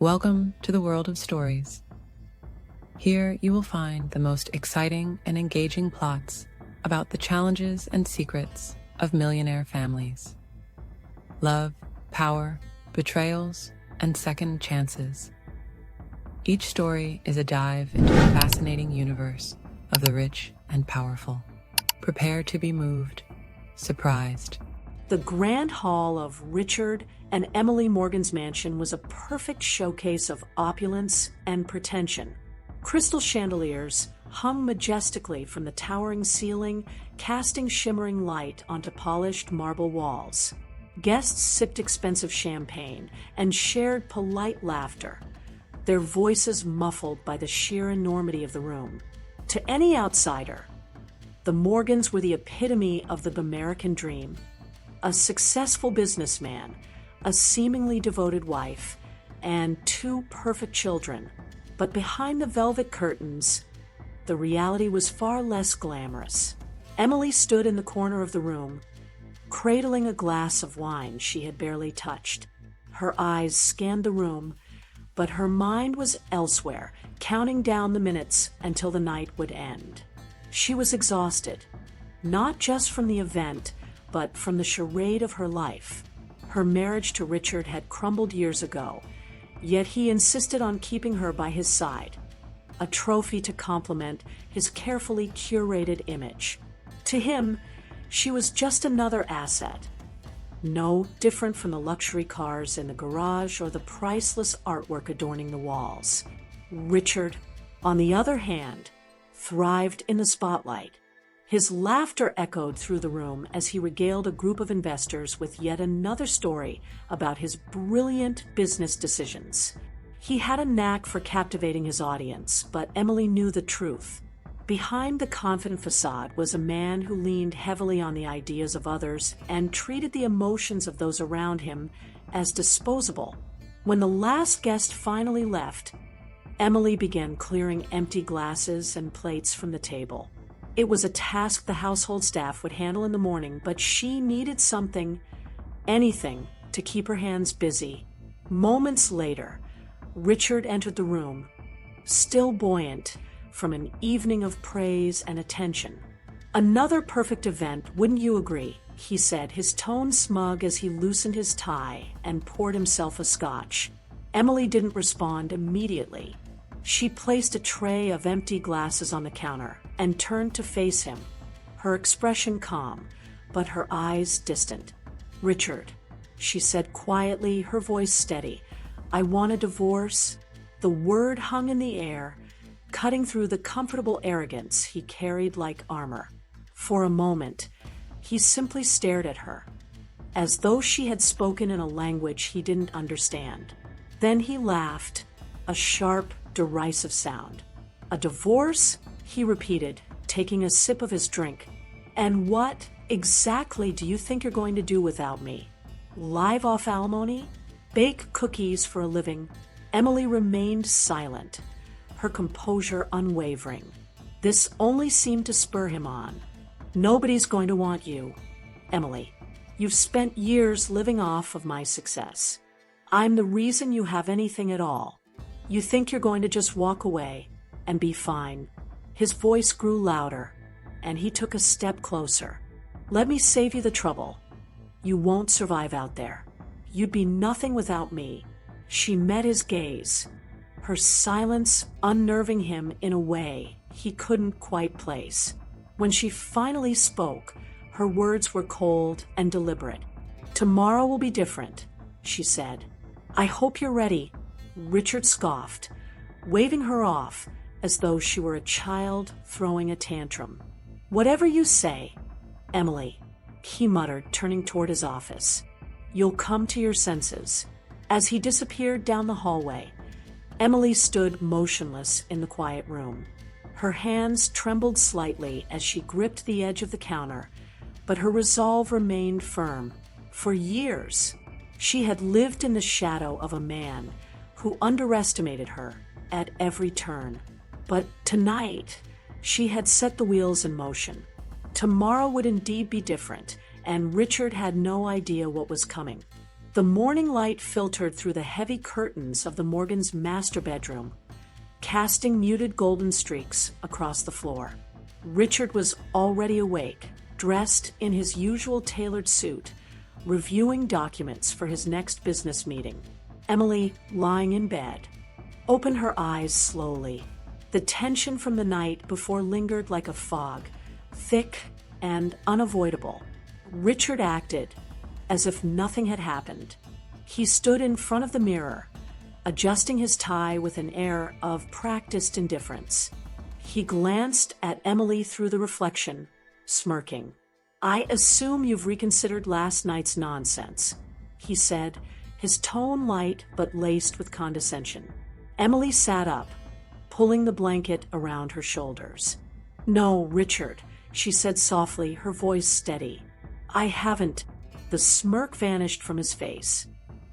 Welcome to the world of stories. Here you will find the most exciting and engaging plots about the challenges and secrets of millionaire families. Love, power, betrayals, and second chances. Each story is a dive into the fascinating universe of the rich and powerful. Prepare to be moved, surprised. The grand hall of Richard and Emily Morgan's mansion was a perfect showcase of opulence and pretension. Crystal chandeliers hung majestically from the towering ceiling, casting shimmering light onto polished marble walls. Guests sipped expensive champagne and shared polite laughter, their voices muffled by the sheer enormity of the room. To any outsider, the Morgans were the epitome of the American dream. A successful businessman, a seemingly devoted wife, and two perfect children. But behind the velvet curtains, the reality was far less glamorous. Emily stood in the corner of the room, cradling a glass of wine she had barely touched. Her eyes scanned the room, but her mind was elsewhere, counting down the minutes until the night would end. She was exhausted, not just from the event, but from the charade of her life. Her marriage to Richard had crumbled years ago, yet he insisted on keeping her by his side, a trophy to complement his carefully curated image. To him, she was just another asset, no different from the luxury cars in the garage or the priceless artwork adorning the walls. Richard, on the other hand, thrived in the spotlight. His laughter echoed through the room as he regaled a group of investors with yet another story about his brilliant business decisions. He had a knack for captivating his audience, but Emily knew the truth. Behind the confident facade was a man who leaned heavily on the ideas of others and treated the emotions of those around him as disposable. When the last guest finally left, Emily began clearing empty glasses and plates from the table. It was a task the household staff would handle in the morning, but she needed anything, to keep her hands busy. Moments later, Richard entered the room, still buoyant from an evening of praise and attention. "Another perfect event, wouldn't you agree?" he said, his tone smug as he loosened his tie and poured himself a scotch. Emily didn't respond immediately. She placed a tray of empty glasses on the counter and turned to face him, her expression calm, but her eyes distant. "Richard," she said quietly, her voice steady, "I want a divorce." The word hung in the air, cutting through the comfortable arrogance he carried like armor. For a moment, he simply stared at her, as though she had spoken in a language he didn't understand. Then he laughed, a sharp, derisive sound. "A divorce?" he repeated, taking a sip of his drink. "And what exactly do you think you're going to do without me? Live off alimony? Bake cookies for a living?" Emily remained silent, her composure unwavering. This only seemed to spur him on. "Nobody's going to want you, Emily. You've spent years living off of my success. I'm the reason you have anything at all. You think you're going to just walk away and be fine." His voice grew louder, and he took a step closer. "Let me save you the trouble. You won't survive out there. You'd be nothing without me." She met his gaze, her silence unnerving him in a way he couldn't quite place. When she finally spoke, her words were cold and deliberate. "Tomorrow will be different," she said. "I hope you're ready." Richard scoffed, waving her off as though she were a child throwing a tantrum. "Whatever you say, Emily," he muttered, turning toward his office. "You'll come to your senses." As he disappeared down the hallway, Emily stood motionless in the quiet room. Her hands trembled slightly as she gripped the edge of the counter, but her resolve remained firm. For years, she had lived in the shadow of a man who underestimated her at every turn. But tonight, she had set the wheels in motion. Tomorrow would indeed be different, and Richard had no idea what was coming. The morning light filtered through the heavy curtains of the Morgans' master bedroom, casting muted golden streaks across the floor. Richard was already awake, dressed in his usual tailored suit, reviewing documents for his next business meeting. Emily, lying in bed, opened her eyes slowly. The tension from the night before lingered like a fog, thick and unavoidable. Richard acted as if nothing had happened. He stood in front of the mirror, adjusting his tie with an air of practiced indifference. He glanced at Emily through the reflection, smirking. "I assume you've reconsidered last night's nonsense," he said, his tone light but laced with condescension. Emily sat up, pulling the blanket around her shoulders. "No, Richard," she said softly, her voice steady. "I haven't." The smirk vanished from his face.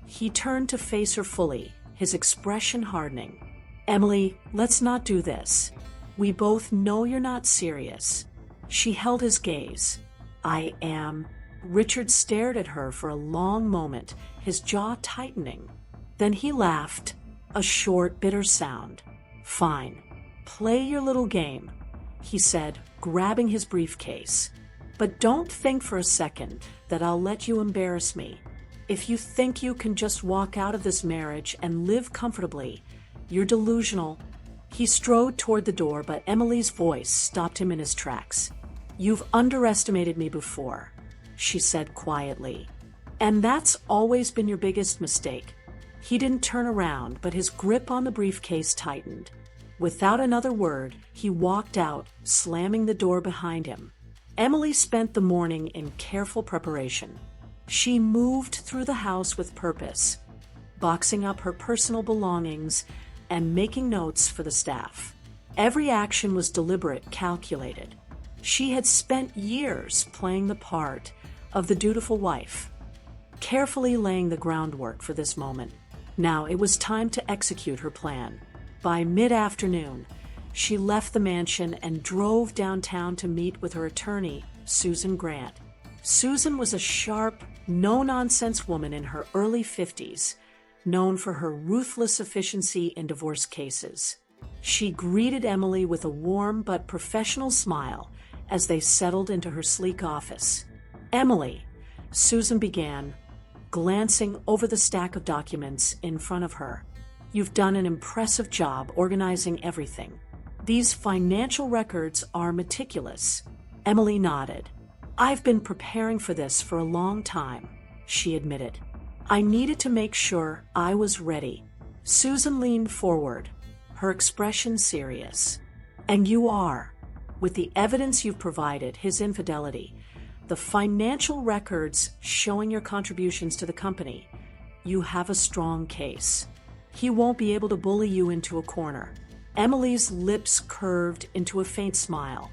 He turned to face her fully, his expression hardening. "Emily, let's not do this. We both know you're not serious." She held his gaze. "I am." Richard stared at her for a long moment, his jaw tightening. Then he laughed, a short, bitter sound. "Fine. Play your little game," he said, grabbing his briefcase. "But don't think for a second that I'll let you embarrass me. If you think you can just walk out of this marriage and live comfortably, you're delusional." He strode toward the door, but Emily's voice stopped him in his tracks. "You've underestimated me before," she said quietly. "And that's always been your biggest mistake." He didn't turn around, but his grip on the briefcase tightened. Without another word, he walked out, slamming the door behind him. Emily spent the morning in careful preparation. She moved through the house with purpose, boxing up her personal belongings and making notes for the staff. Every action was deliberate, calculated. She had spent years playing the part of the dutiful wife, carefully laying the groundwork for this moment. Now it was time to execute her plan. By mid-afternoon, she left the mansion and drove downtown to meet with her attorney, Susan Grant. Susan was a sharp, no-nonsense woman in her early 50s, known for her ruthless efficiency in divorce cases. She greeted Emily with a warm but professional smile as they settled into her sleek office. "Emily," Susan began, glancing over the stack of documents in front of her, "you've done an impressive job organizing everything. These financial records are meticulous." Emily nodded. "I've been preparing for this for a long time," she admitted. "I needed to make sure I was ready." Susan leaned forward, her expression serious. "And you are. With the evidence you've provided, his infidelity, the financial records showing your contributions to the company, you have a strong case. He won't be able to bully you into a corner." Emily's lips curved into a faint smile.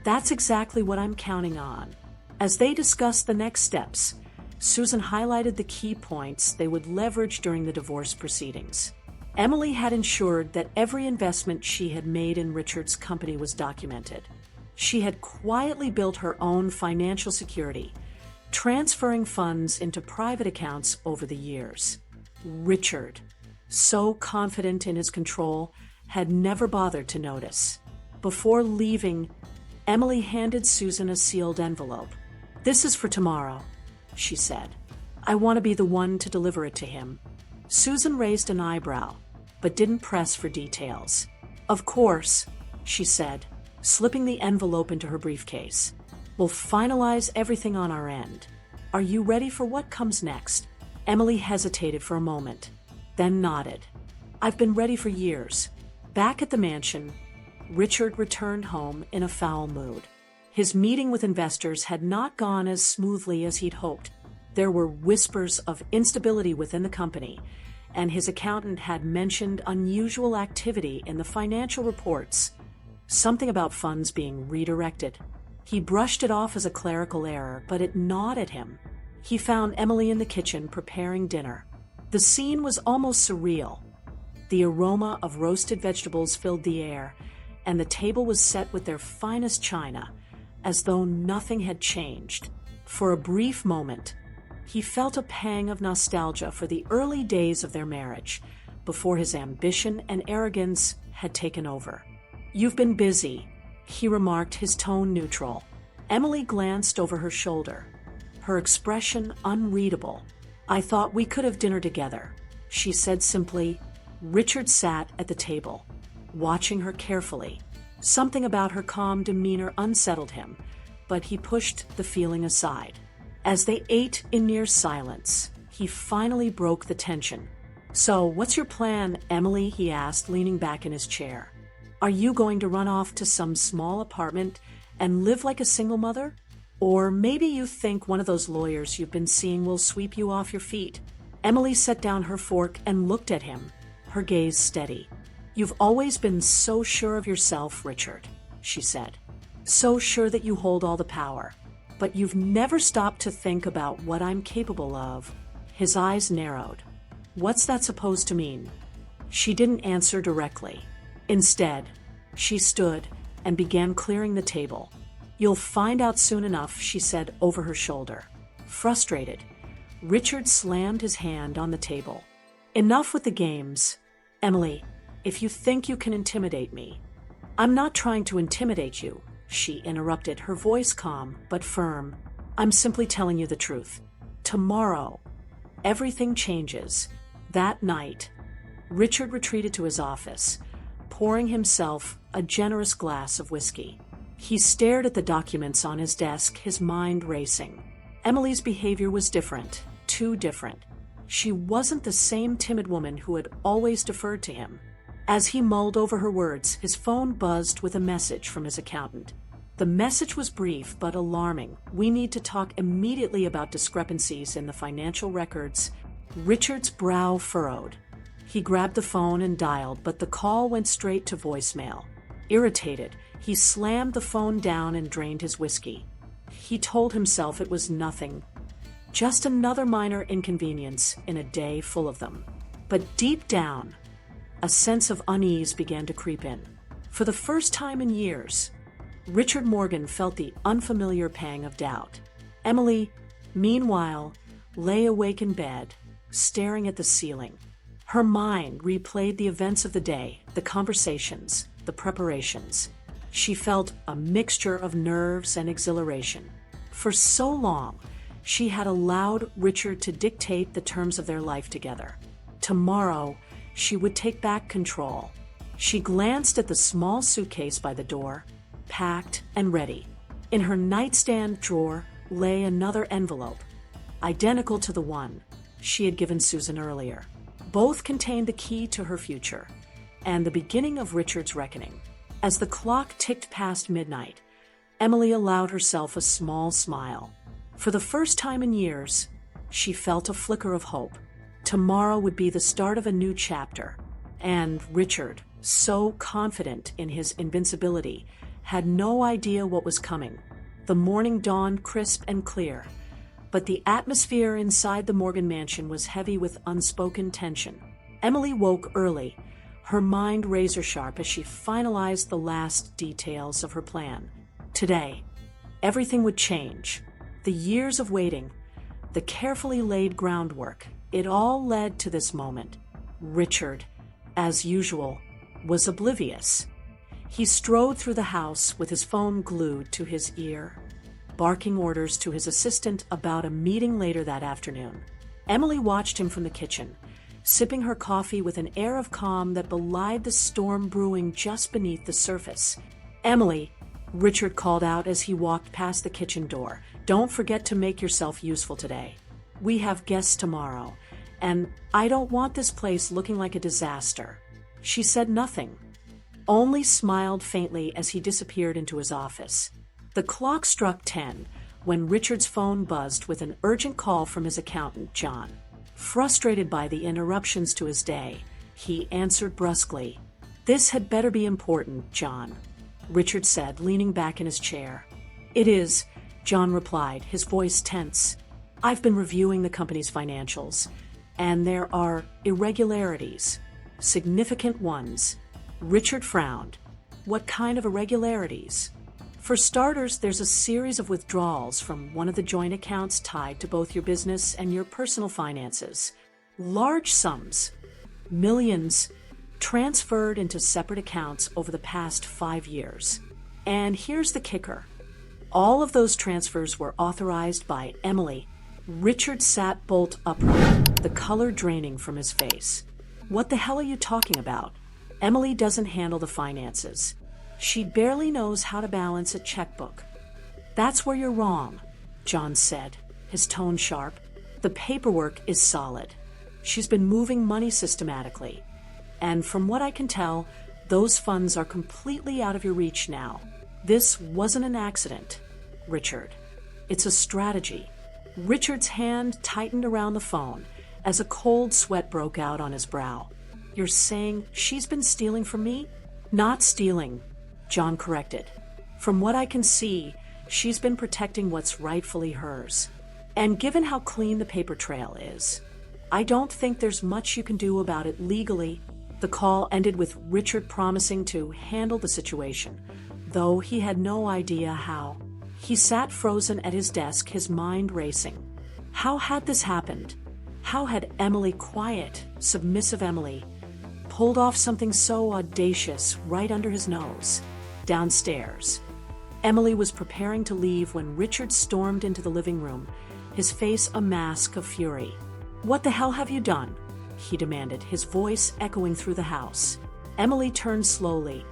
"That's exactly what I'm counting on." As they discussed the next steps, Susan highlighted the key points they would leverage during the divorce proceedings. Emily had ensured that every investment she had made in Richard's company was documented. She had quietly built her own financial security, transferring funds into private accounts over the years. Richard, so confident in his control, had never bothered to notice. Before leaving, Emily handed Susan a sealed envelope. "This is for tomorrow," she said. "I want to be the one to deliver it to him." Susan raised an eyebrow, but didn't press for details. "Of course," she said, slipping the envelope into her briefcase. "We'll finalize everything on our end. Are you ready for what comes next?" Emily hesitated for a moment, then nodded. "I've been ready for years." Back at the mansion, Richard returned home in a foul mood. His meeting with investors had not gone as smoothly as he'd hoped. There were whispers of instability within the company, and his accountant had mentioned unusual activity in the financial reports, something about funds being redirected. He brushed it off as a clerical error, but it gnawed at him. He found Emily in the kitchen preparing dinner. The scene was almost surreal. The aroma of roasted vegetables filled the air, and the table was set with their finest china, as though nothing had changed. For a brief moment, He felt a pang of nostalgia for the early days of their marriage, before his ambition and arrogance had taken over. "You've been busy," he remarked, his tone neutral. Emily glanced over her shoulder, her expression unreadable. "I thought we could have dinner together," she said simply. Richard sat at the table, watching her carefully. Something about her calm demeanor unsettled him, but he pushed the feeling aside. As they ate in near silence, he finally broke the tension. "So, what's your plan, Emily?" he asked, leaning back in his chair. "Are you going to run off to some small apartment and live like a single mother? Or maybe you think one of those lawyers you've been seeing will sweep you off your feet?" Emily set down her fork and looked at him, her gaze steady. "You've always been so sure of yourself, Richard," she said. "So sure that you hold all the power. But you've never stopped to think about what I'm capable of." His eyes narrowed. "What's that supposed to mean?" She didn't answer directly. Instead, she stood and began clearing the table. "You'll find out soon enough," she said over her shoulder. Frustrated, Richard slammed his hand on the table. "Enough with the games. Emily, if you think you can intimidate me—" "I'm not trying to intimidate you," she interrupted, her voice calm but firm. "I'm simply telling you the truth. Tomorrow, everything changes." That night, Richard retreated to his office, pouring himself a generous glass of whiskey. He stared at the documents on his desk, his mind racing. Emily's behavior was different, too different. She wasn't the same timid woman who had always deferred to him. As he mulled over her words, his phone buzzed with a message from his accountant. The message was brief but alarming. "We need to talk immediately about discrepancies in the financial records." Richard's brow furrowed. He grabbed the phone and dialed, but the call went straight to voicemail. Irritated, he slammed the phone down and drained his whiskey. He told himself it was nothing, just another minor inconvenience in a day full of them. But deep down, a sense of unease began to creep in. For the first time in years, Richard Morgan felt the unfamiliar pang of doubt. Emily, meanwhile, lay awake in bed, staring at the ceiling. Her mind replayed the events of the day, the conversations, the preparations. She felt a mixture of nerves and exhilaration. For so long, she had allowed Richard to dictate the terms of their life together. Tomorrow, she would take back control. She glanced at the small suitcase by the door, packed and ready. In her nightstand drawer lay another envelope, identical to the one she had given Susan earlier. Both contained the key to her future and the beginning of Richard's reckoning. As the clock ticked past midnight, Emily allowed herself a small smile. For the first time in years, she felt a flicker of hope. Tomorrow would be the start of a new chapter, and Richard, so confident in his invincibility, had no idea what was coming. The morning dawned crisp and clear, but the atmosphere inside the Morgan mansion was heavy with unspoken tension. Emily woke early, her mind razor-sharp as she finalized the last details of her plan. Today, everything would change. The years of waiting, the carefully laid groundwork, it all led to this moment. Richard, as usual, was oblivious. He strode through the house with his phone glued to his ear, barking orders to his assistant about a meeting later that afternoon. Emily watched him from the kitchen, sipping her coffee with an air of calm that belied the storm brewing just beneath the surface. "Emily," Richard called out as he walked past the kitchen door, "don't forget to make yourself useful today. We have guests tomorrow, and I don't want this place looking like a disaster." She said nothing, only smiled faintly as he disappeared into his office. The clock struck 10 when Richard's phone buzzed with an urgent call from his accountant, John. Frustrated by the interruptions to his day, he answered brusquely. "This had better be important, John," Richard said, leaning back in his chair. "It is," John replied, his voice tense. "I've been reviewing the company's financials, and there are irregularities, significant ones." Richard frowned. "What kind of irregularities?" For starters, there's a series of withdrawals from one of the joint accounts tied to both your business and your personal finances. Large sums, millions, transferred into separate accounts over the past 5 years. And here's the kicker. All of those transfers were authorized by Emily. Richard sat bolt upright, the color draining from his face. What the hell are you talking about? Emily doesn't handle the finances. She barely knows how to balance a checkbook. That's where you're wrong, John said, his tone sharp. The paperwork is solid. She's been moving money systematically. And from what I can tell, those funds are completely out of your reach now. This wasn't an accident, Richard. It's a strategy. Richard's hand tightened around the phone as a cold sweat broke out on his brow. You're saying she's been stealing from me? Not stealing, John corrected. From what I can see, she's been protecting what's rightfully hers. And given how clean the paper trail is, I don't think there's much you can do about it legally. The call ended with Richard promising to handle the situation, though he had no idea how. He sat frozen at his desk, his mind racing. How had this happened? How had Emily, quiet, submissive Emily, pulled off something so audacious right under his nose? Downstairs, Emily was preparing to leave when Richard stormed into the living room, his face a mask of fury. What the hell have you done? He demanded, his voice echoing through the house. Emily turned slowly,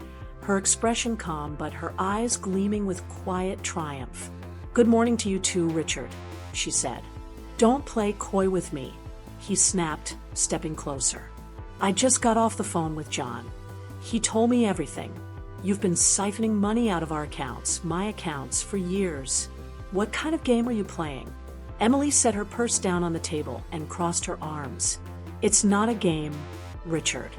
her expression calm but her eyes gleaming with quiet triumph. Good morning to you too, Richard, she said. Don't play coy with me, he snapped, stepping closer. I just got off the phone with John. He told me everything. You've been siphoning money out of our accounts, my accounts, for years. What kind of game are you playing? Emily set her purse down on the table and crossed her arms. It's not a game, Richard.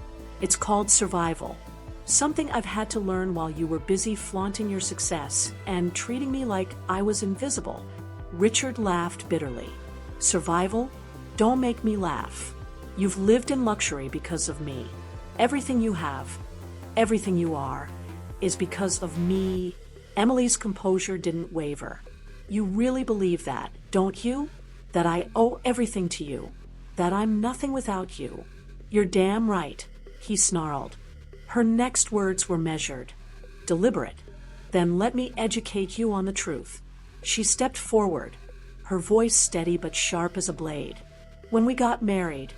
It's called survival. Something I've had to learn while you were busy flaunting your success and treating me like I was invisible. Richard laughed bitterly. Survival? Don't make me laugh. You've lived in luxury because of me. Everything you have, everything you are, is because of me. Emily's composure didn't waver. You really believe that, don't you? That I owe everything to you. That I'm nothing without you. You're damn right, he snarled. Her next words were measured, deliberate. Then let me educate you on the truth. She stepped forward, her voice steady but sharp as a blade. When we got married,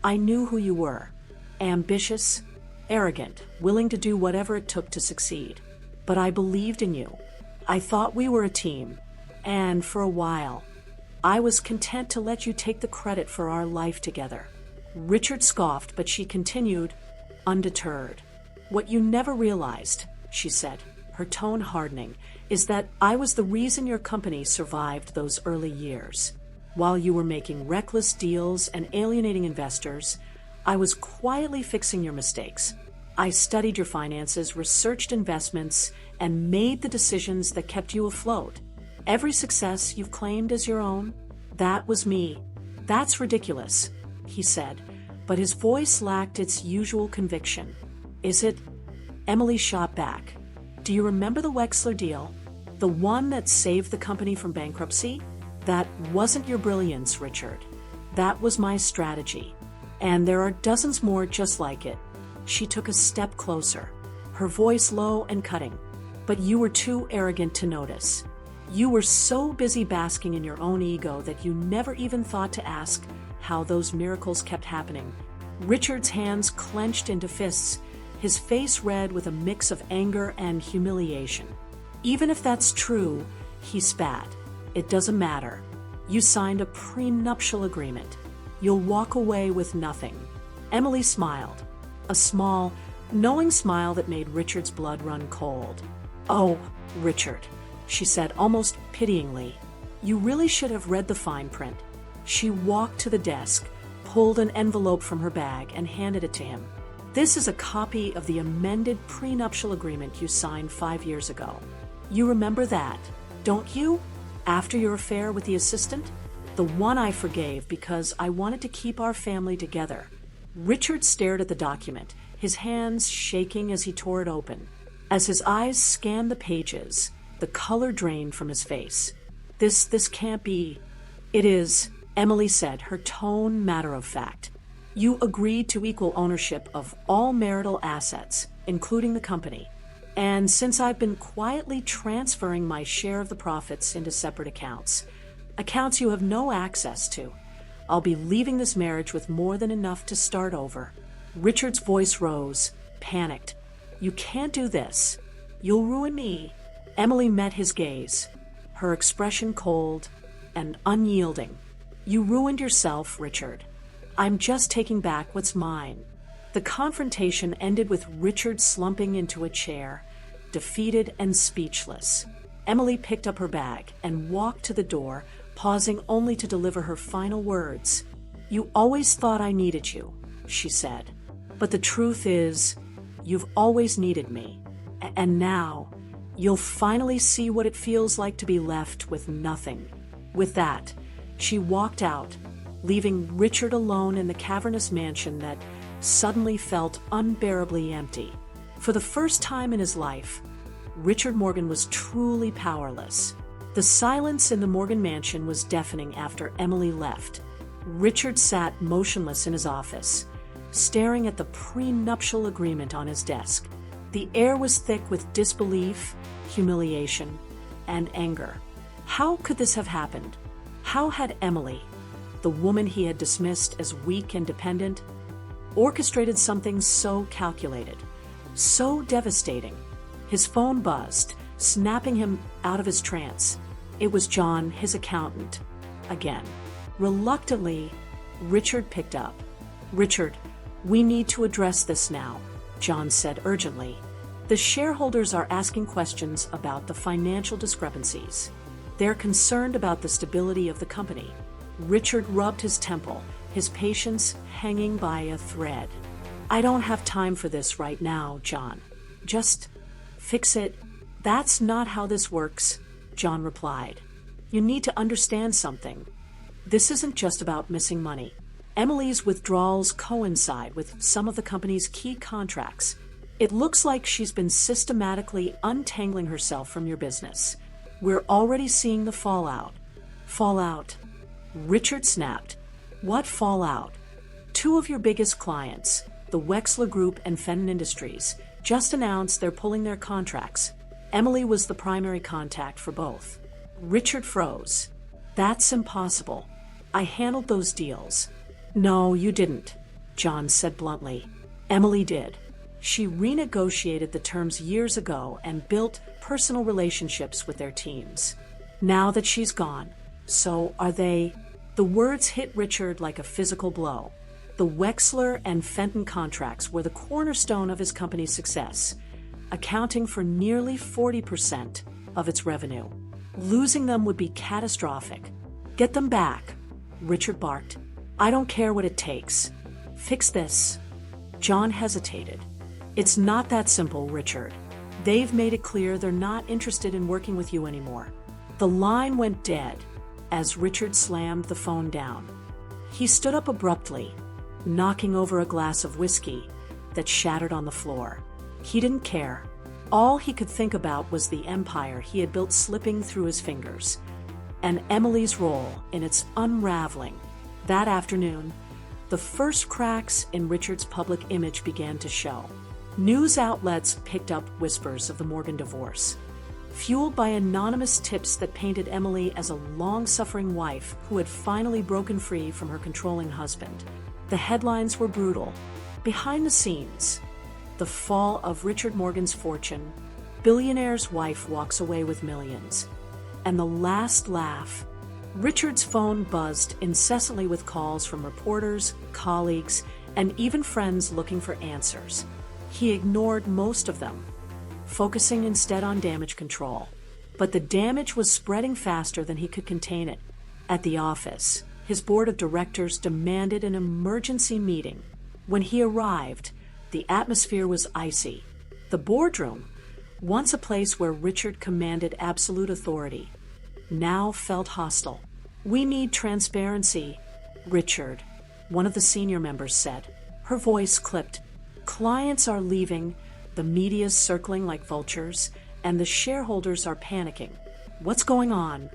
I knew who you were. Ambitious, arrogant, willing to do whatever it took to succeed. But I believed in you. I thought we were a team. And for a while, I was content to let you take the credit for our life together. Richard scoffed, but she continued, undeterred. What you never realized, she said, her tone hardening, is that I was the reason your company survived those early years. While you were making reckless deals and alienating investors, I was quietly fixing your mistakes. I studied your finances, researched investments, and made the decisions that kept you afloat. Every success you've claimed as your own, that was me. That's ridiculous, he said, but his voice lacked its usual conviction. Is it? Emily shot back. Do you remember the Wexler deal? The one that saved the company from bankruptcy? That wasn't your brilliance, Richard. That was my strategy. And there are dozens more just like it. She took a step closer, her voice low and cutting. But you were too arrogant to notice. You were so busy basking in your own ego that you never even thought to ask how those miracles kept happening. Richard's hands clenched into fists, his face red with a mix of anger and humiliation. Even if that's true, he spat, it doesn't matter. You signed a prenuptial agreement. You'll walk away with nothing. Emily smiled, a small, knowing smile that made Richard's blood run cold. Oh, Richard, she said almost pityingly, you really should have read the fine print. She walked to the desk, pulled an envelope from her bag, and handed it to him. This is a copy of the amended prenuptial agreement you signed 5 years ago. You remember that, don't you? After your affair with the assistant? The one I forgave because I wanted to keep our family together. Richard stared at the document, his hands shaking as he tore it open. As his eyes scanned the pages, The color drained from his face. This can't be. It is, Emily said, her tone matter of fact. You agreed to equal ownership of all marital assets, including the company. And since I've been quietly transferring my share of the profits into separate accounts you have no access to, I'll be leaving this marriage with more than enough to start over. Richard's voice rose, panicked. You can't do this. You'll ruin me. Emily met his gaze, her expression cold and unyielding. You ruined yourself, Richard. I'm just taking back what's mine. The confrontation ended with Richard slumping into a chair, defeated and speechless. Emily picked up her bag and walked to the door, pausing only to deliver her final words. You always thought I needed you, she said. But the truth is, you've always needed me. And now, you'll finally see what it feels like to be left with nothing. With that, she walked out, leaving Richard alone in the cavernous mansion that suddenly felt unbearably empty. For the first time in his life, Richard Morgan was truly powerless. The silence in the Morgan mansion was deafening after Emily left. Richard sat motionless in his office, staring at the prenuptial agreement on his desk. The air was thick with disbelief, humiliation, and anger. How could this have happened? How had Emily, the woman he had dismissed as weak and dependent, orchestrated something so calculated, so devastating? His phone buzzed, snapping him out of his trance. It was John, his accountant, again. Reluctantly, Richard picked up. Richard, we need to address this now, John said urgently. The shareholders are asking questions about the financial discrepancies. They're concerned about the stability of the company. Richard rubbed his temple, his patience hanging by a thread. I don't have time for this right now, John. Just fix it. That's not how this works, John replied. You need to understand something. This isn't just about missing money. Emily's withdrawals coincide with some of the company's key contracts. It looks like she's been systematically untangling herself from your business. We're already seeing the fallout. Fallout. Richard snapped. What fallout? Two of your biggest clients, the Wexler Group and Fenton Industries, just announced they're pulling their contracts. Emily was the primary contact for both. Richard froze. That's impossible. I handled those deals. No, you didn't, John said bluntly. Emily did. She renegotiated the terms years ago and built personal relationships with their teams. Now that she's gone, so are they. The words hit Richard like a physical blow. The Wexler and Fenton contracts were the cornerstone of his company's success, accounting for nearly 40% of its revenue. Losing them would be catastrophic. Get them back, Richard barked. I don't care what it takes. Fix this. John hesitated. It's not that simple, Richard. They've made it clear they're not interested in working with you anymore. The line went dead as Richard slammed the phone down. He stood up abruptly, knocking over a glass of whiskey that shattered on the floor. He didn't care. All he could think about was the empire he had built slipping through his fingers, and Emily's role in its unraveling. That afternoon, the first cracks in Richard's public image began to show. News outlets picked up whispers of the Morgan divorce, fueled by anonymous tips that painted Emily as a long-suffering wife who had finally broken free from her controlling husband. The headlines were brutal. Behind the scenes, the fall of Richard Morgan's fortune, billionaire's wife walks away with millions, and the last laugh. Richard's phone buzzed incessantly with calls from reporters, colleagues, and even friends looking for answers. He ignored most of them, focusing instead on damage control. But the damage was spreading faster than he could contain it. At the office, his board of directors demanded an emergency meeting. When he arrived, the atmosphere was icy. The boardroom, once a place where Richard commanded absolute authority, now felt hostile. We need transparency, Richard, one of the senior members said. Her voice clipped. Clients are leaving, the media's circling like vultures, and the shareholders are panicking. What's going on?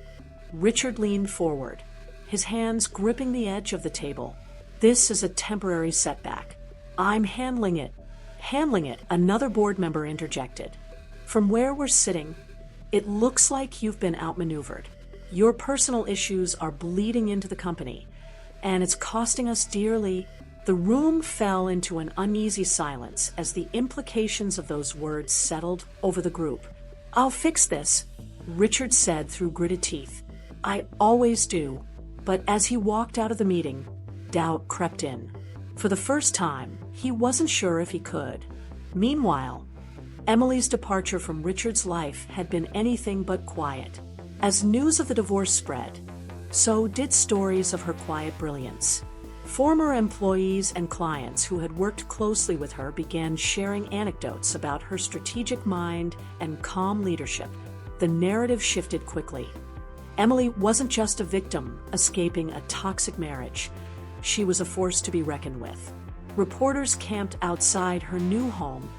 Richard leaned forward, his hands gripping the edge of the table. This is a temporary setback. I'm handling it. Handling it, another board member interjected. From where we're sitting, it looks like you've been outmaneuvered. Your personal issues are bleeding into the company, and it's costing us dearly. The room fell into an uneasy silence as the implications of those words settled over the group. I'll fix this, Richard said through gritted teeth. I always do. But as he walked out of the meeting, doubt crept in. For the first time, he wasn't sure if he could. Meanwhile, Emily's departure from Richard's life had been anything but quiet. As news of the divorce spread, so did stories of her quiet brilliance. Former employees and clients who had worked closely with her began sharing anecdotes about her strategic mind and calm leadership. The narrative shifted quickly. Emily wasn't just a victim escaping a toxic marriage. She was a force to be reckoned with. Reporters camped outside her new home,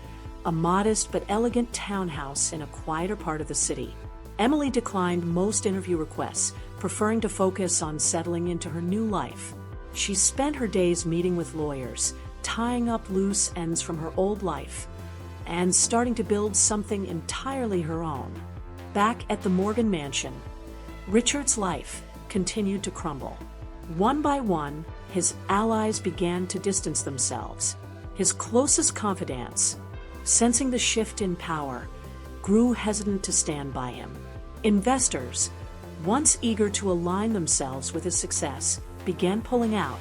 a modest but elegant townhouse in a quieter part of the city. Emily declined most interview requests, preferring to focus on settling into her new life. She spent her days meeting with lawyers, tying up loose ends from her old life, and starting to build something entirely her own. Back at the Morgan mansion, Richard's life continued to crumble. One by one, his allies began to distance themselves. His closest confidants, sensing the shift in power, grew hesitant to stand by him. Investors, once eager to align themselves with his success, began pulling out.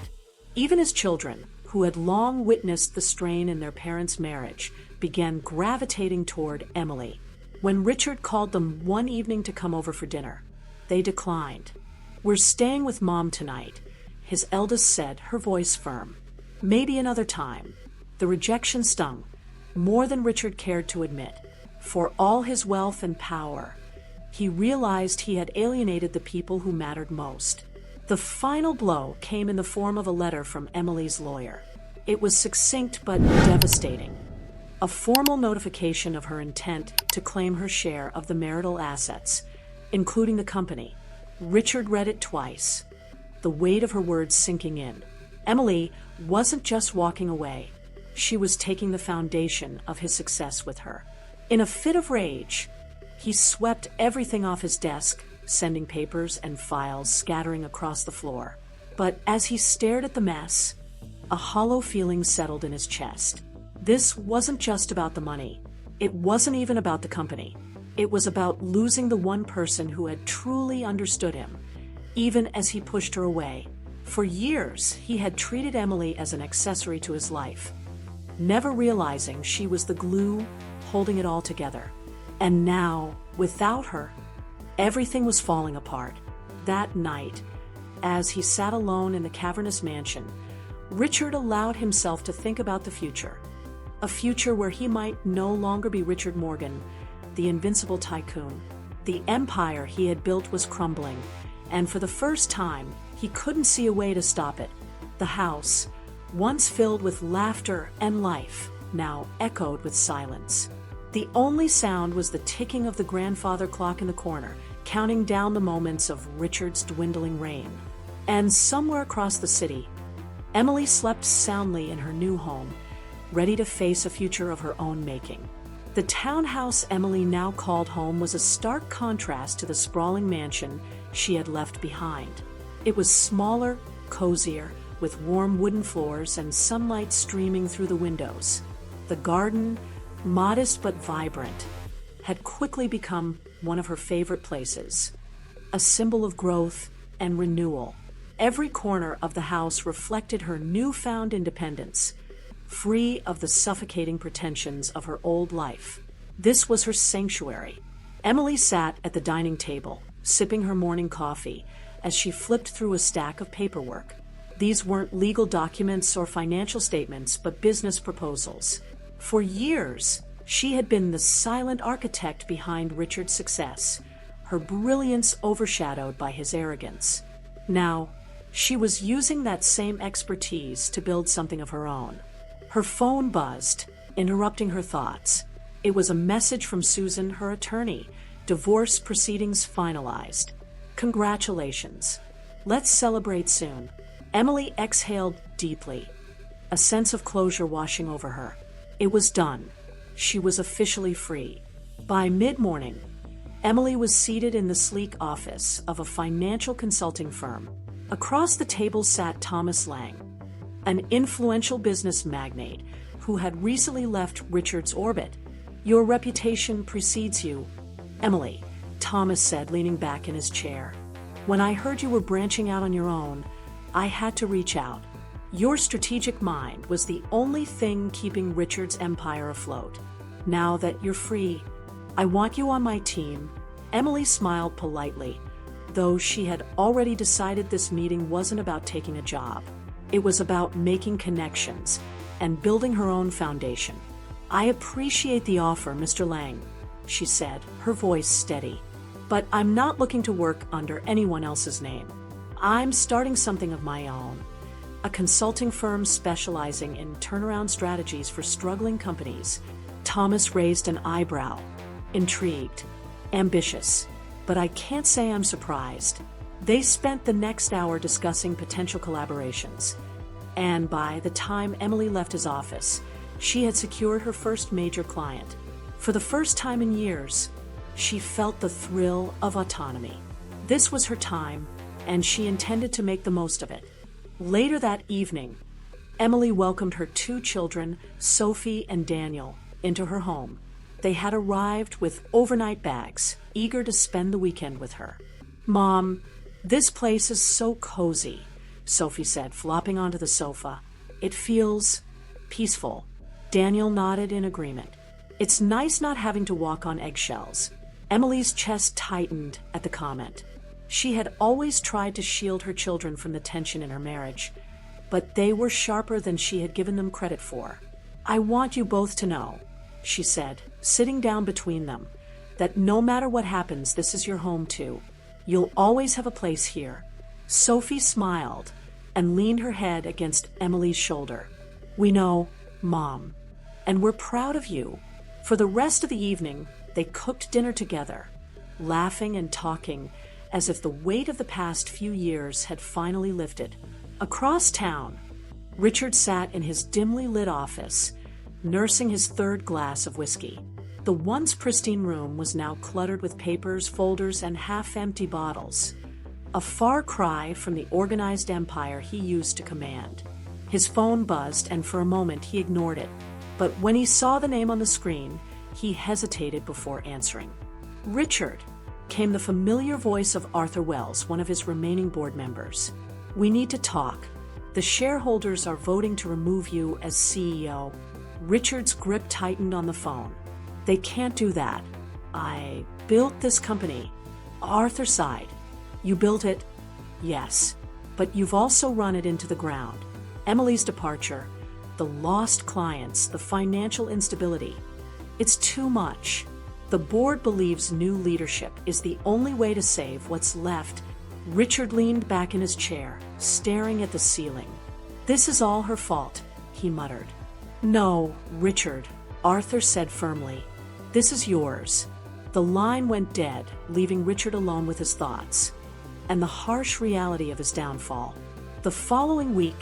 Even his children, who had long witnessed the strain in their parents' marriage, began gravitating toward Emily. When Richard called them one evening to come over for dinner, they declined. We're staying with Mom tonight, his eldest said, her voice firm. Maybe another time. The rejection stung, more than Richard cared to admit. For all his wealth and power, he realized he had alienated the people who mattered most. The final blow came in the form of a letter from Emily's lawyer. It was succinct but devastating. A formal notification of her intent to claim her share of the marital assets, including the company. Richard read it twice, the weight of her words sinking in. Emily wasn't just walking away. She was taking the foundation of his success with her. In a fit of rage, he swept everything off his desk, sending papers and files scattering across the floor. But as he stared at the mess, a hollow feeling settled in his chest. This wasn't just about the money. It wasn't even about the company. It was about losing the one person who had truly understood him, even as he pushed her away. For years, he had treated Emily as an accessory to his life, never realizing she was the glue holding it all together. And now, without her, everything was falling apart. That night, as he sat alone in the cavernous mansion, Richard allowed himself to think about the future. A future where he might no longer be Richard Morgan, the invincible tycoon. The empire he had built was crumbling, and for the first time, he couldn't see a way to stop it. The house, once filled with laughter and life, now echoed with silence. The only sound was the ticking of the grandfather clock in the corner, counting down the moments of Richard's dwindling reign. And somewhere across the city, Emily slept soundly in her new home, ready to face a future of her own making. The townhouse Emily now called home was a stark contrast to the sprawling mansion she had left behind. It was smaller, cozier, with warm wooden floors and sunlight streaming through the windows. The garden, modest but vibrant, had quickly become one of her favorite places, a symbol of growth and renewal. Every corner of the house reflected her newfound independence, free of the suffocating pretensions of her old life. This was her sanctuary. Emily sat at the dining table, sipping her morning coffee, as she flipped through a stack of paperwork. These weren't legal documents or financial statements, but business proposals. For years, she had been the silent architect behind Richard's success, her brilliance overshadowed by his arrogance. Now, she was using that same expertise to build something of her own. Her phone buzzed, interrupting her thoughts. It was a message from Susan, her attorney. Divorce proceedings finalized. Congratulations. Let's celebrate soon. Emily exhaled deeply, a sense of closure washing over her. It was done. She was officially free. By mid-morning, Emily was seated in the sleek office of a financial consulting firm. Across the table sat Thomas Lang, an influential business magnate who had recently left Richard's orbit. Your reputation precedes you, Emily, Thomas said, leaning back in his chair. When I heard you were branching out on your own, I had to reach out. Your strategic mind was the only thing keeping Richard's empire afloat. Now that you're free, I want you on my team. Emily smiled politely, though she had already decided this meeting wasn't about taking a job. It was about making connections and building her own foundation. I appreciate the offer, Mr. Lang, she said, her voice steady. But I'm not looking to work under anyone else's name. I'm starting something of my own. A consulting firm specializing in turnaround strategies for struggling companies. Thomas raised an eyebrow. Intrigued. Ambitious. But I can't say I'm surprised. They spent the next hour discussing potential collaborations. And by the time Emily left his office, she had secured her first major client. For the first time in years, she felt the thrill of autonomy. This was her time, and she intended to make the most of it. Later that evening, Emily welcomed her two children, Sophie and Daniel, into her home. They had arrived with overnight bags, eager to spend the weekend with her. Mom, this place is so cozy, Sophie said, flopping onto the sofa. It feels peaceful. Daniel nodded in agreement. It's nice not having to walk on eggshells. Emily's chest tightened at the comment. She had always tried to shield her children from the tension in her marriage, but they were sharper than she had given them credit for. I want you both to know, she said, sitting down between them, that no matter what happens, this is your home too. You'll always have a place here. Sophie smiled and leaned her head against Emily's shoulder. We know, Mom, and we're proud of you. For the rest of the evening, they cooked dinner together, laughing and talking as if the weight of the past few years had finally lifted. Across town, Richard sat in his dimly lit office, nursing his third glass of whiskey. The once pristine room was now cluttered with papers, folders, and half-empty bottles, a far cry from the organized empire he used to command. His phone buzzed, and for a moment he ignored it. But when he saw the name on the screen, he hesitated before answering. Richard, came the familiar voice of Arthur Wells, one of his remaining board members. We need to talk. The shareholders are voting to remove you as CEO. Richard's grip tightened on the phone. They can't do that. I built this company. Arthur sighed. You built it? Yes. But you've also run it into the ground. Emily's departure, the lost clients, the financial instability. It's too much. The board believes new leadership is the only way to save what's left. Richard leaned back in his chair, staring at the ceiling. This is all her fault, he muttered. No, Richard, Arthur said firmly. This is yours. The line went dead, leaving Richard alone with his thoughts and the harsh reality of his downfall. The following week,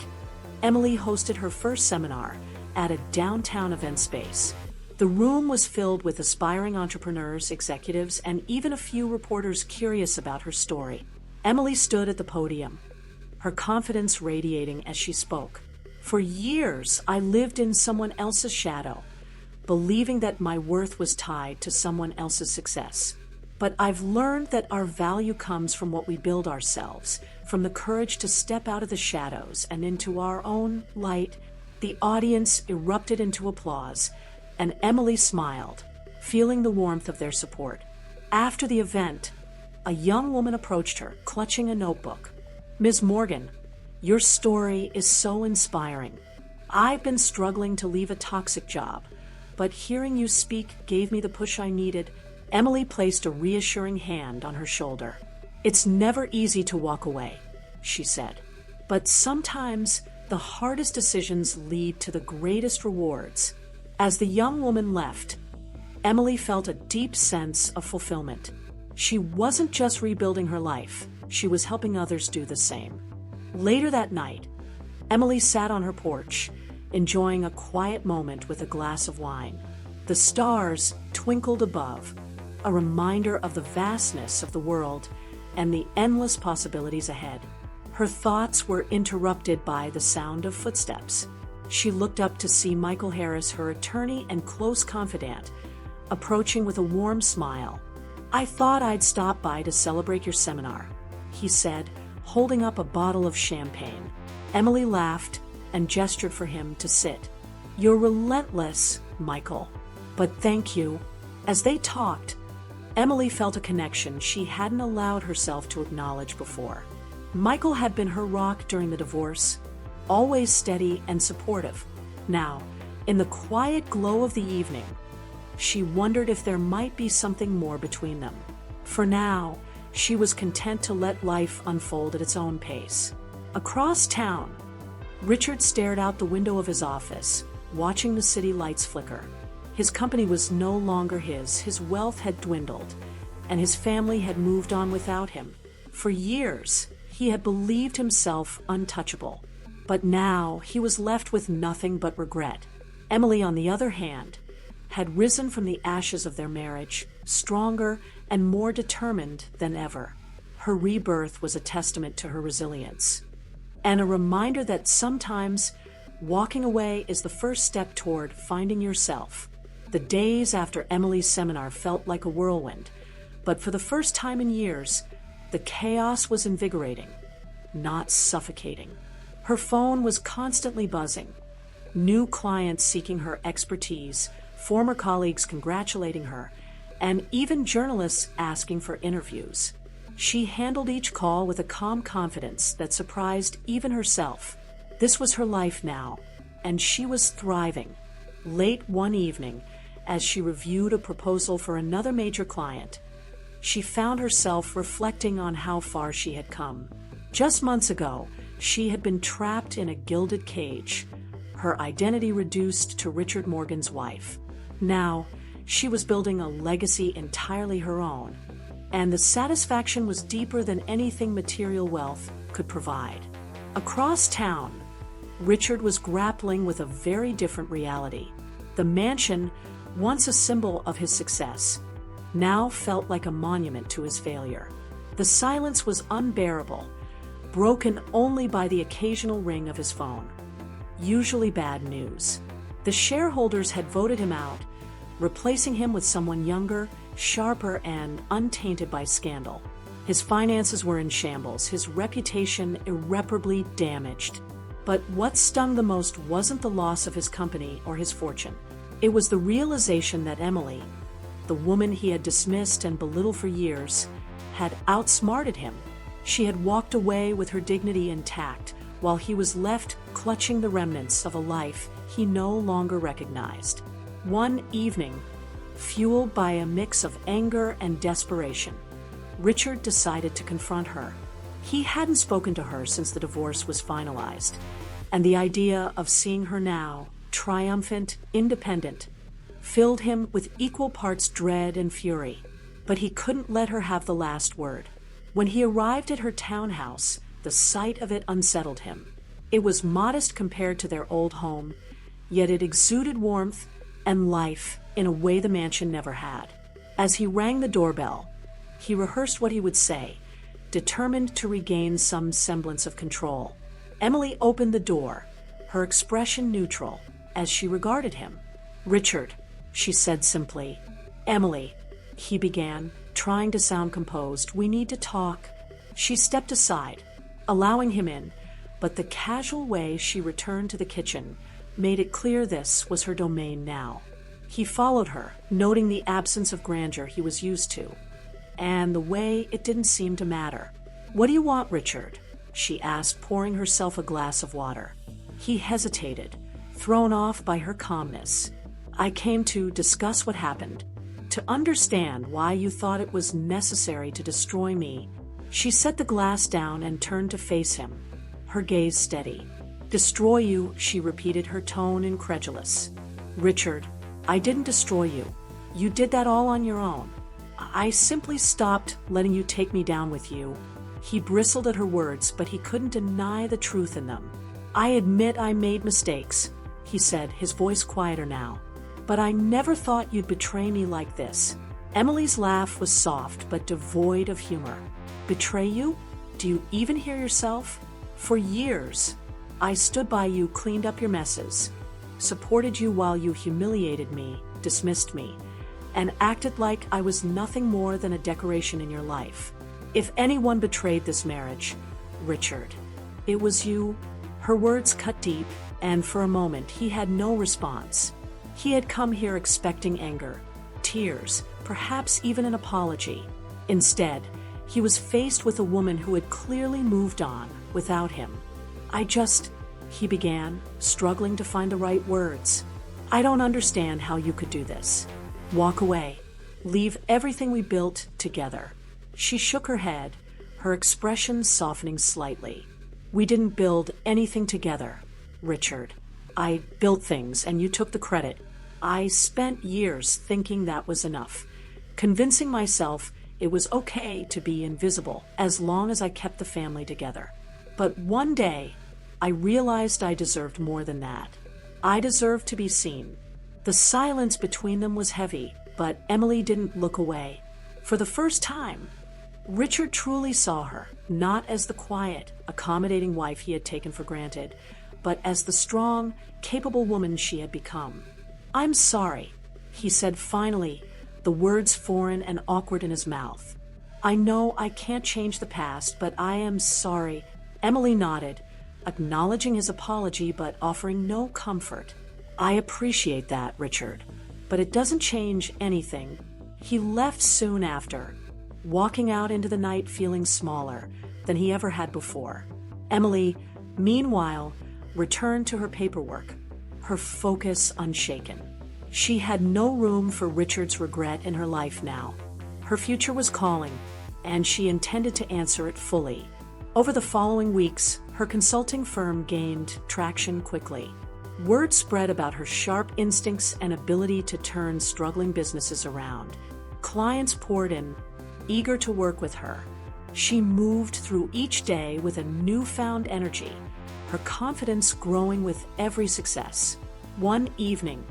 Emily hosted her first seminar at a downtown event space. The room was filled with aspiring entrepreneurs, executives, and even a few reporters curious about her story. Emily stood at the podium, her confidence radiating as she spoke. For years, I lived in someone else's shadow, believing that my worth was tied to someone else's success. But I've learned that our value comes from what we build ourselves, from the courage to step out of the shadows and into our own light. The audience erupted into applause, and Emily smiled, feeling the warmth of their support. After the event, a young woman approached her, clutching a notebook. Ms. Morgan, your story is so inspiring. I've been struggling to leave a toxic job, but hearing you speak gave me the push I needed. Emily placed a reassuring hand on her shoulder. It's never easy to walk away, she said, but sometimes the hardest decisions lead to the greatest rewards. As the young woman left, Emily felt a deep sense of fulfillment. She wasn't just rebuilding her life, she was helping others do the same. Later that night, Emily sat on her porch, enjoying a quiet moment with a glass of wine. The stars twinkled above, a reminder of the vastness of the world and the endless possibilities ahead. Her thoughts were interrupted by the sound of footsteps. She looked up to see Michael Harris, her attorney and close confidant, approaching with a warm smile. "I thought I'd stop by to celebrate your seminar," he said, holding up a bottle of champagne. Emily laughed and gestured for him to sit. "You're relentless, Michael, but thank you." As they talked, Emily felt a connection she hadn't allowed herself to acknowledge before. Michael had been her rock during the divorce, always steady and supportive. Now, in the quiet glow of the evening, she wondered if there might be something more between them. For now, she was content to let life unfold at its own pace. Across town, Richard stared out the window of his office, watching the city lights flicker. His company was no longer his wealth had dwindled, and his family had moved on without him. For years, he had believed himself untouchable, but now he was left with nothing but regret. Emily, on the other hand, had risen from the ashes of their marriage, stronger and more determined than ever. Her rebirth was a testament to her resilience, and a reminder that sometimes walking away is the first step toward finding yourself. The days after Emily's seminar felt like a whirlwind, but for the first time in years, the chaos was invigorating, not suffocating. Her phone was constantly buzzing, new clients seeking her expertise, former colleagues congratulating her, and even journalists asking for interviews. She handled each call with a calm confidence that surprised even herself. This was her life now, and she was thriving. Late one evening, as she reviewed a proposal for another major client, she found herself reflecting on how far she had come. Just months ago, she had been trapped in a gilded cage, her identity reduced to Richard Morgan's wife. Now, she was building a legacy entirely her own, and the satisfaction was deeper than anything material wealth could provide. Across town, Richard was grappling with a very different reality. The mansion, once a symbol of his success, now felt like a monument to his failure. The silence was unbearable, broken only by the occasional ring of his phone. Usually bad news. The shareholders had voted him out, replacing him with someone younger, sharper, and untainted by scandal. His finances were in shambles, his reputation irreparably damaged. But what stung the most wasn't the loss of his company or his fortune. It was the realization that Emily, the woman he had dismissed and belittled for years, had outsmarted him. She had walked away with her dignity intact, while he was left clutching the remnants of a life he no longer recognized. One evening, fueled by a mix of anger and desperation, Richard decided to confront her. He hadn't spoken to her since the divorce was finalized, and the idea of seeing her now, triumphant, independent, filled him with equal parts dread and fury. But he couldn't let her have the last word. When he arrived at her townhouse, the sight of it unsettled him. It was modest compared to their old home, yet it exuded warmth and life in a way the mansion never had. As he rang the doorbell, he rehearsed what he would say, determined to regain some semblance of control. Emily opened the door, her expression neutral, as she regarded him. "Richard," she said simply. "Emily," he began, trying to sound composed, "we need to talk." She stepped aside, allowing him in, but the casual way she returned to the kitchen made it clear this was her domain now. He followed her, noting the absence of grandeur he was used to, and the way it didn't seem to matter. "What do you want, Richard?" she asked, pouring herself a glass of water. He hesitated, thrown off by her calmness. "I came to discuss what happened, to understand why you thought it was necessary to destroy me." She set the glass down and turned to face him, her gaze steady. "Destroy you," she repeated, her tone incredulous. "Richard, I didn't destroy you. You did that all on your own. I simply stopped letting you take me down with you." He bristled at her words, but he couldn't deny the truth in them. "I admit I made mistakes," he said, his voice quieter now. "But I never thought you'd betray me like this." Emily's laugh was soft but devoid of humor. "Betray you? Do you even hear yourself? For years, I stood by you, cleaned up your messes, supported you while you humiliated me, dismissed me, and acted like I was nothing more than a decoration in your life. If anyone betrayed this marriage, Richard, it was you." Her words cut deep, and for a moment he had no response. He had come here expecting anger, tears, perhaps even an apology. Instead, he was faced with a woman who had clearly moved on without him. He began, struggling to find the right words. "I don't understand how you could do this. Walk away. Leave everything we built together." She shook her head, her expression softening slightly. "We didn't build anything together, Richard. I built things and you took the credit. I spent years thinking that was enough, convincing myself it was okay to be invisible as long as I kept the family together. But one day, I realized I deserved more than that. I deserved to be seen." The silence between them was heavy, but Emily didn't look away. For the first time, Richard truly saw her, not as the quiet, accommodating wife he had taken for granted, but as the strong, capable woman she had become. "I'm sorry," he said finally, the words foreign and awkward in his mouth. "I know I can't change the past, but I am sorry." Emily nodded, acknowledging his apology but offering no comfort. "I appreciate that, Richard, but it doesn't change anything." He left soon after, walking out into the night feeling smaller than he ever had before. Emily, meanwhile, returned to her paperwork, her focus unshaken. She had no room for Richard's regret in her life now. Her future was calling, and she intended to answer it fully. Over the following weeks, her consulting firm gained traction quickly. Word spread about her sharp instincts and ability to turn struggling businesses around. Clients poured in, eager to work with her. She moved through each day with a newfound energy, her confidence growing with every success. One evening,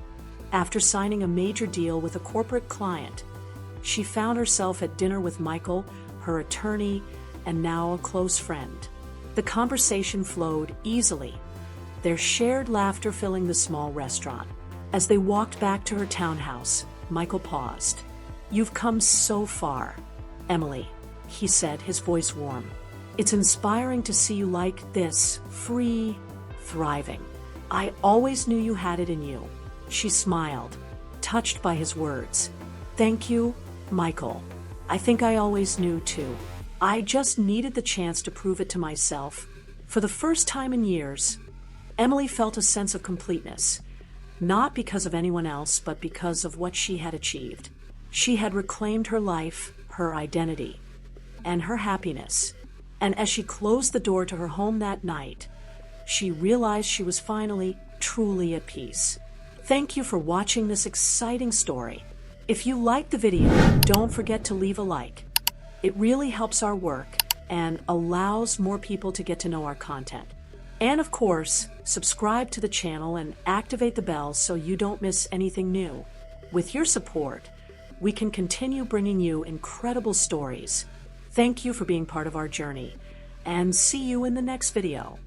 after signing a major deal with a corporate client, she found herself at dinner with Michael, her attorney, and now a close friend. The conversation flowed easily, their shared laughter filling the small restaurant. As they walked back to her townhouse, Michael paused. "You've come so far, Emily," he said, his voice warm. "It's inspiring to see you like this, free, thriving. I always knew you had it in you." She smiled, touched by his words. "Thank you, Michael. I think I always knew too. I just needed the chance to prove it to myself." For the first time in years, Emily felt a sense of completeness, not because of anyone else, but because of what she had achieved. She had reclaimed her life, her identity, and her happiness. And as she closed the door to her home that night, she realized she was finally, truly at peace. Thank you for watching this exciting story. If you liked the video, don't forget to leave a like. It really helps our work and allows more people to get to know our content. And of course, subscribe to the channel and activate the bell so you don't miss anything new. With your support, we can continue bringing you incredible stories. Thank you for being part of our journey, and see you in the next video.